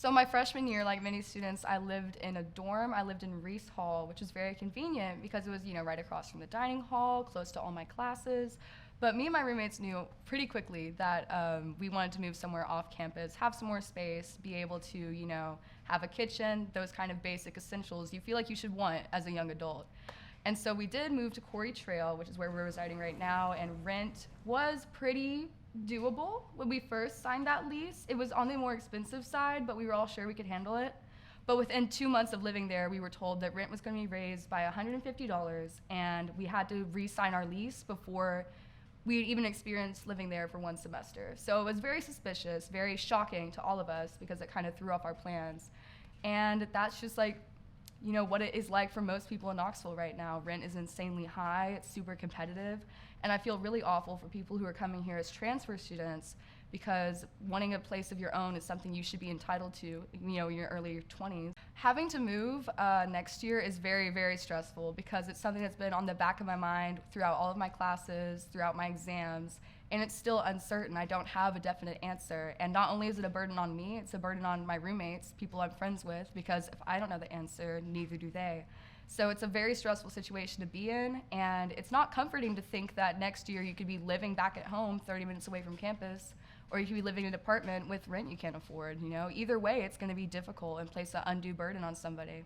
So my freshman year, like many students, I lived in a dorm. I lived in Reese Hall, which was very convenient because it was, right across from the dining hall, close to all my classes. But me and my roommates knew pretty quickly that we wanted to move somewhere off campus, have some more space, be able to, have a kitchen, those kind of basic essentials you feel like you should want as a young adult. And so we did move to Quarry Trail, which is where we're residing right now, and rent was pretty doable when we first signed that lease. It was on the more expensive side, but we were all sure we could handle it. But within 2 months of living there, we were told that rent was going to be raised by $150, and we had to re-sign our lease before we even experienced living there for one semester. So it was very suspicious, very shocking to all of us because it kind of threw off our plans. And that's just like, what it is like for most people in Knoxville right now. Rent is insanely high, it's super competitive, and I feel really awful for people who are coming here as transfer students because wanting a place of your own is something you should be entitled to, in your early 20s. Having to move next year is very, very stressful because it's something that's been on the back of my mind throughout all of my classes, throughout my exams, and it's still uncertain. I don't have a definite answer. And not only is it a burden on me, it's a burden on my roommates, people I'm friends with, because if I don't know the answer, neither do they. So it's a very stressful situation to be in, and it's not comforting to think that next year you could be living back at home 30 minutes away from campus, or you could be living in an apartment with rent you can't afford. Either way, it's going to be difficult and place an undue burden on somebody.